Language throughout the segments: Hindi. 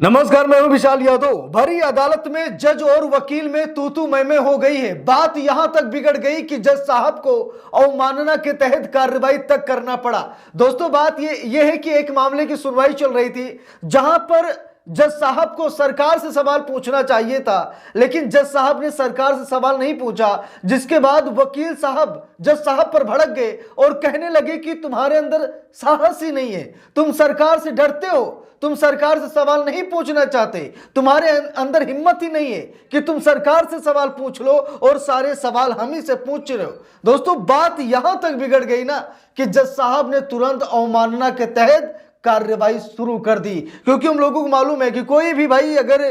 नमस्कार, मैं हूं विशाल यादव। भरी अदालत में जज और वकील में तू मैं हो गई है। बात यहां तक बिगड़ गई कि जज साहब को अवमानना के तहत कार्रवाई तक करना पड़ा। दोस्तों, बात ये है कि एक मामले की सुनवाई चल रही थी जहां पर जज साहब को सरकार से सवाल पूछना चाहिए था, लेकिन जज साहब ने सरकार से सवाल नहीं पूछा। जिसके बाद वकील साहब जज साहब पर भड़क गए और कहने लगे कि तुम्हारे अंदर साहस ही नहीं है, तुम सरकार से डरते हो, तुम सरकार से सवाल नहीं पूछना चाहते, तुम्हारे अंदर हिम्मत ही नहीं है कि तुम सरकार से सवाल पूछ लो और सारे सवाल हम ही से पूछ रहे हो। दोस्तों, बात यहां तक बिगड़ गई ना कि जज साहब ने तुरंत अवमानना के तहत कार्रवाई शुरू कर दी, क्योंकि हम लोगों को मालूम है कि कोई भी भाई अगर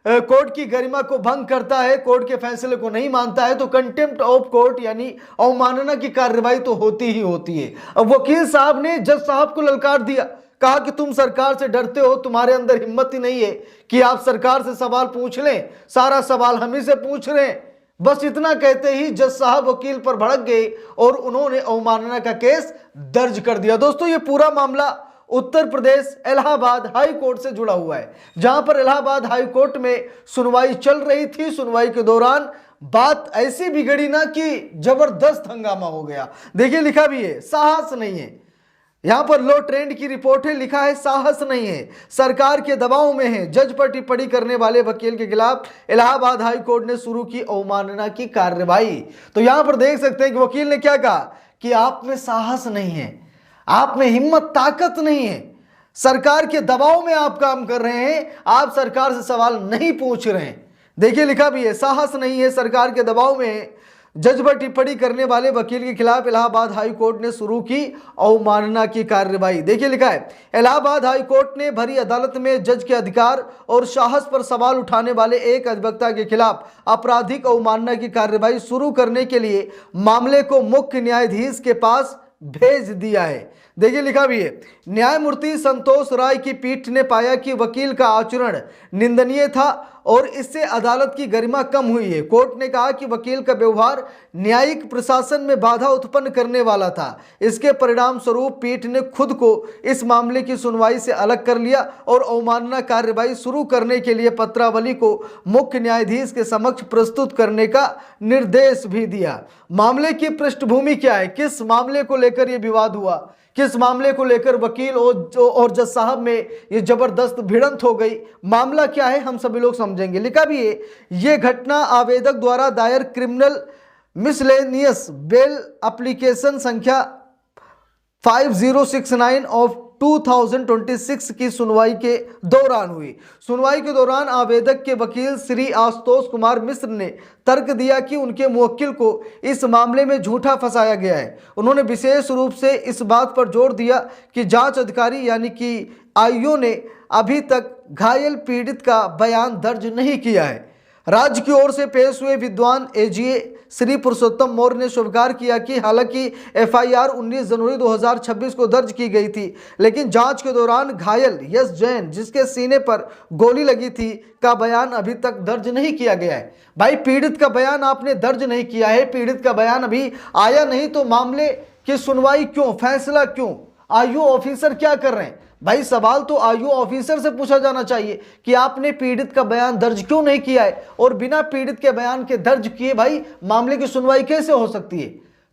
कोर्ट की गरिमा को भंग करता है, कोर्ट के फैसले को नहीं मानता है, तो कंटेम्प्ट ऑफ कोर्ट यानी अवमानना की कार्रवाई तो होती ही होती है। अब वकील साहब ने जज साहब को ललकार दिया, कहा कि तुम सरकार से डरते हो, तुम्हारे अंदर हिम्मत ही नहीं है कि आप सरकार से सवाल पूछ लें, सारा सवाल हम ही से पूछ रहे हैं। बस इतना कहते ही जज साहब वकील पर भड़क गए और उन्होंने अवमानना का केस दर्ज कर दिया। दोस्तों, ये पूरा मामला उत्तर प्रदेश इलाहाबाद हाई कोर्ट से जुड़ा हुआ है, जहां पर इलाहाबाद हाई कोर्ट में सुनवाई चल रही थी। सुनवाई के दौरान बात ऐसी बिगड़ी ना कि जबरदस्त हंगामा हो गया। देखिए, लिखा भी है साहस नहीं है। यहां पर लो ट्रेंड की रिपोर्ट है, लिखा है साहस नहीं है, सरकार के दबाव में है। जज पर टिप्पणी करने वाले वकील के खिलाफ इलाहाबाद हाई कोर्ट ने शुरू की अवमानना की कार्रवाई। तो यहां पर देख सकते हैं कि वकील ने क्या कहा कि आप में साहस नहीं है, आप में हिम्मत ताकत नहीं है, सरकार के दबाव में आप काम कर रहे हैं, आप सरकार से सवाल नहीं पूछ रहे हैं। देखिए, लिखा भी है साहस नहीं है, सरकार के दबाव में है। जज पर टिप्पणी करने वाले वकील के खिलाफ इलाहाबाद हाई कोर्ट ने शुरू की अवमानना की कार्रवाई। देखिए, लिखा है इलाहाबाद हाई कोर्ट ने भरी अदालत में जज के अधिकार और साहस पर सवाल उठाने वाले एक अधिवक्ता के खिलाफ आपराधिक अवमानना की कार्रवाई शुरू करने के लिए मामले को मुख्य न्यायाधीश के पास भेज दिया है। देखिए, लिखा भी है न्यायमूर्ति संतोष राय की पीठ ने पाया कि वकील का आचरण निंदनीय था और इससे अदालत की गरिमा कम हुई है। कोर्ट ने कहा कि वकील का व्यवहार न्यायिक प्रशासन में बाधा उत्पन्न करने वाला था। इसके परिणाम स्वरूप पीठ ने खुद को इस मामले की सुनवाई से अलग कर लिया और अवमानना कार्रवाई शुरू करने के लिए पत्रावली को मुख्य न्यायाधीश के समक्ष प्रस्तुत करने का निर्देश भी दिया। मामले की पृष्ठभूमि क्या है, किस मामले को लेकर यह विवाद हुआ, किस मामले को लेकर वकील और जज साहब में ये जबरदस्त भिड़ंत हो गई, मामला क्या है, हम सभी लोग समझेंगे। लिखा भी है ये घटना आवेदक द्वारा दायर क्रिमिनल मिसलेनियस बेल एप्लीकेशन संख्या 5069 ऑफ 2026 की सुनवाई के दौरान हुई। सुनवाई के दौरान आवेदक के वकील श्री आशुतोष कुमार मिश्र ने तर्क दिया कि उनके मुवक्किल को इस मामले में झूठा फंसाया गया है। उन्होंने विशेष रूप से इस बात पर जोर दिया कि जांच अधिकारी यानी कि आईओ ने अभी तक घायल पीड़ित का बयान दर्ज नहीं किया है। राज्य की ओर से पेश हुए विद्वान एजीए श्री पुरुषोत्तम मौर्य ने स्वीकार किया कि हालांकि एफआईआर 19 जनवरी 2026 को दर्ज की गई थी, लेकिन जांच के दौरान घायल यश जैन जिसके सीने पर गोली लगी थी का बयान अभी तक दर्ज नहीं किया गया है। भाई, पीड़ित का बयान आपने दर्ज नहीं किया है, पीड़ित का बयान अभी आया नहीं, तो मामले की सुनवाई क्यों, फैसला क्यों, आईओ ऑफिसर क्या कर रहे हैं? भाई, सवाल तो आईओ ऑफिसर से पूछा जाना चाहिए कि आपने पीड़ित का बयान दर्ज क्यों नहीं किया है, और बिना पीड़ित के बयान के दर्ज किए भाई मामले की सुनवाई कैसे हो सकती है?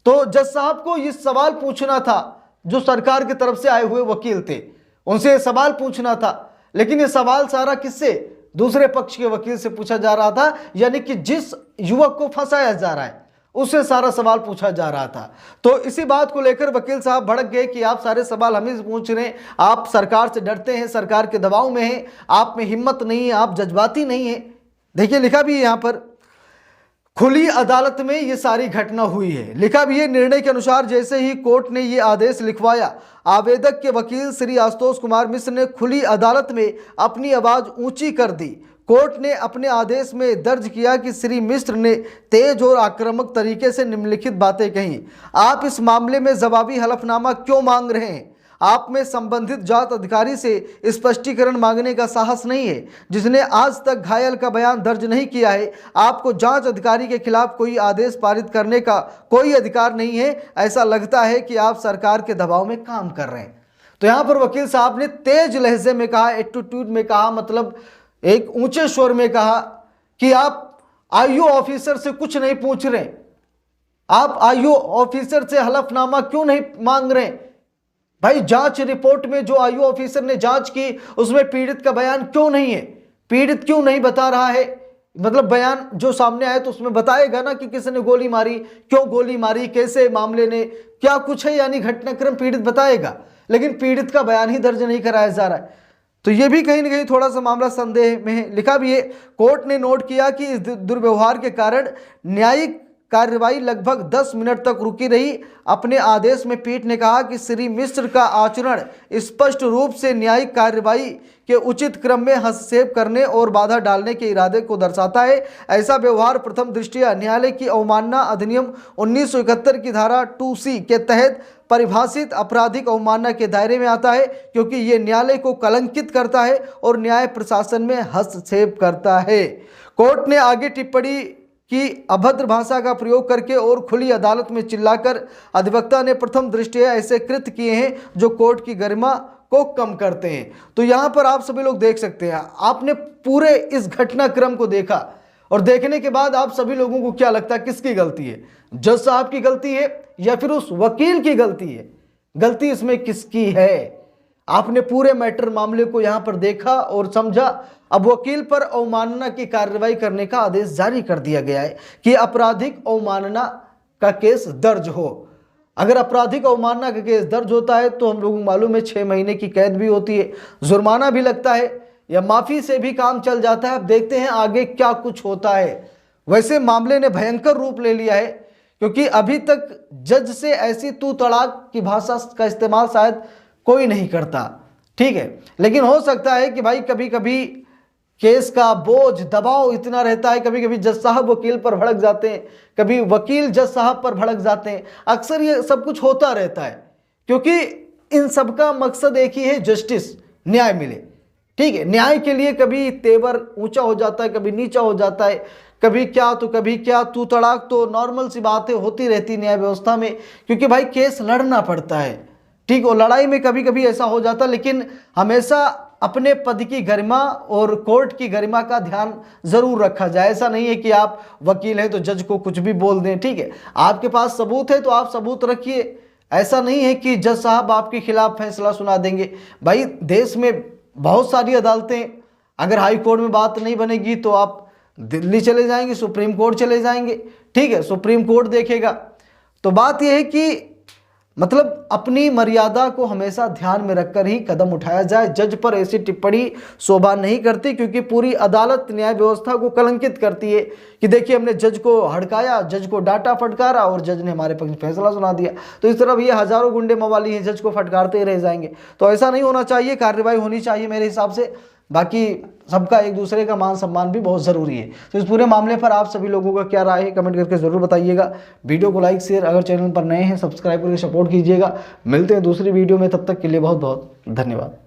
तो जज साहब को ये सवाल पूछना था, जो सरकार की तरफ से आए हुए वकील थे उनसे ये सवाल पूछना था, लेकिन ये सवाल सारा किससे, दूसरे पक्ष के वकील से पूछा जा रहा था, यानी कि जिस युवक को फंसाया जा रहा है उससे सारा सवाल पूछा जा रहा था। तो इसी बात को लेकर वकील साहब भड़क गए कि आप सारे सवाल हम ही से पूछ रहे हैं, आप सरकार से डरते हैं, सरकार के दबाव में हैं, आप में हिम्मत नहीं है, आप जज्बाती नहीं है। देखिए, लिखा भी है यहाँ पर खुली अदालत में ये सारी घटना हुई है। लिखा भी है निर्णय के अनुसार जैसे ही कोर्ट ने ये आदेश लिखवाया, आवेदक के वकील श्री आशुतोष कुमार मिश्र ने खुली अदालत में अपनी आवाज ऊंची कर दी। कोर्ट ने अपने आदेश में दर्ज किया कि श्री मिश्र ने तेज और आक्रामक तरीके से निम्नलिखित बातें कही। आप इस मामले में जवाबी हलफनामा क्यों मांग रहे हैं? आप में संबंधित जांच अधिकारी से स्पष्टीकरण मांगने का साहस नहीं है, जिसने आज तक घायल का बयान दर्ज नहीं किया है। आपको जांच अधिकारी के खिलाफ कोई आदेश पारित करने का कोई अधिकार नहीं है। ऐसा लगता है कि आप सरकार के दबाव में काम कर रहे हैं। तो तो यहां पर वकील साहब ने तेज लहजे में कहा, एटीट्यूड में कहा, मतलब एक ऊंचे स्वर में कहा कि आप आईओ ऑफिसर से कुछ नहीं पूछ रहे, आप आईओ ऑफिसर से हलफनामा क्यों नहीं मांग रहे? भाई जांच रिपोर्ट में जो आईओ ऑफिसर ने जांच की उसमें पीड़ित का बयान क्यों नहीं है? पीड़ित क्यों नहीं बता रहा है? मतलब बयान जो सामने आए तो उसमें बताएगा ना कि किसने गोली मारी, क्यों गोली मारी, कैसे मामले ने क्या कुछ है, यानी घटनाक्रम पीड़ित बताएगा, लेकिन पीड़ित का बयान ही दर्ज नहीं कराया जा रहा है। तो ये भी कहीं ना कहीं थोड़ा सा मामला संदेह में है। लिखा भी है, कोर्ट ने नोट किया कि इस दुर्व्यवहार के कारण न्यायिक कार्रवाई लगभग 10 मिनट तक रुकी रही। अपने आदेश में पीठ ने कहा कि श्री मिश्र का आचरण स्पष्ट रूप से न्यायिक कार्रवाई के उचित क्रम में हस्तक्षेप करने और बाधा डालने के इरादे को दर्शाता है। ऐसा व्यवहार प्रथम दृष्टया न्यायालय की अवमानना अधिनियम 1971 की धारा 2C के तहत परिभाषित आपराधिक अवमानना के दायरे में आता है, क्योंकि ये न्यायालय को कलंकित करता है और न्याय प्रशासन में हस्तक्षेप करता है। कोर्ट ने आगे टिप्पणी कि अभद्र भाषा का प्रयोग करके और खुली अदालत में चिल्लाकर अधिवक्ता ने प्रथम दृष्टया ऐसे कृत्य किए हैं जो कोर्ट की गरिमा को कम करते हैं। तो यहाँ पर आप सभी लोग देख सकते हैं, आपने पूरे इस घटनाक्रम को देखा और देखने के बाद आप सभी लोगों को क्या लगता है किसकी गलती है? जज साहब की गलती है या फिर उस वकील की गलती है? गलती इसमें किसकी है? आपने पूरे मैटर मामले को यहां पर देखा और समझा। अब वकील पर अवमानना की कार्रवाई करने का आदेश जारी कर दिया गया है कि आपराधिक अवमानना का केस दर्ज हो। अगर आपराधिक अवमानना का केस दर्ज होता है तो हम लोगों को मालूम है 6 महीने की कैद भी होती है, जुर्माना भी लगता है या माफी से भी काम चल जाता है। अब देखते हैं आगे क्या कुछ होता है। वैसे मामले ने भयंकर रूप ले लिया है, क्योंकि अभी तक जज से ऐसी तू तड़ाक की भाषा का इस्तेमाल शायद कोई नहीं करता, ठीक है। लेकिन हो सकता है कि भाई कभी कभी केस का बोझ दबाव इतना रहता है, कभी कभी जज साहब वकील पर भड़क जाते हैं, कभी वकील जज साहब पर भड़क जाते हैं। अक्सर ये सब कुछ होता रहता है, क्योंकि इन सबका मकसद एक ही है, जस्टिस, न्याय मिले, ठीक है। न्याय के लिए कभी तेवर ऊंचा हो जाता है, कभी नीचा हो जाता है, कभी क्या तो कभी क्या, तू तड़ाक तो नॉर्मल सी बातें होती रहती न्याय व्यवस्था में, क्योंकि भाई केस लड़ना पड़ता है, ठीक। और लड़ाई में कभी कभी ऐसा हो जाता, लेकिन हमेशा अपने पद की गरिमा और कोर्ट की गरिमा का ध्यान जरूर रखा जाए। ऐसा नहीं है कि आप वकील हैं तो जज को कुछ भी बोल दें, ठीक है। आपके पास सबूत है तो आप सबूत रखिए। ऐसा नहीं है कि जज साहब आपके खिलाफ फैसला सुना देंगे। भाई देश में बहुत सारी अदालतें, अगर हाई कोर्ट में बात नहीं बनेगी तो आप दिल्ली चले जाएंगे, सुप्रीम कोर्ट चले जाएंगे, ठीक है, सुप्रीम कोर्ट देखेगा। तो बात यह है कि मतलब अपनी मर्यादा को हमेशा ध्यान में रखकर ही कदम उठाया जाए। जज पर ऐसी टिप्पणी शोभा नहीं करती, क्योंकि पूरी अदालत न्याय व्यवस्था को कलंकित करती है कि देखिए हमने जज को हड़काया, जज को डांटा फटकारा और जज ने हमारे पक्ष में फैसला सुना दिया। तो इस तरह ये हजारों गुंडे मवाली हैं, जज को फटकारते ही रह जाएंगे। तो ऐसा नहीं होना चाहिए, कार्रवाई होनी चाहिए मेरे हिसाब से। बाकी सबका एक दूसरे का मान सम्मान भी बहुत ज़रूरी है। तो इस पूरे मामले पर आप सभी लोगों का क्या राय है कमेंट करके ज़रूर बताइएगा। वीडियो को लाइक शेयर, अगर चैनल पर नए हैं सब्सक्राइब करके सपोर्ट कीजिएगा। मिलते हैं दूसरी वीडियो में, तब तक के लिए बहुत बहुत धन्यवाद।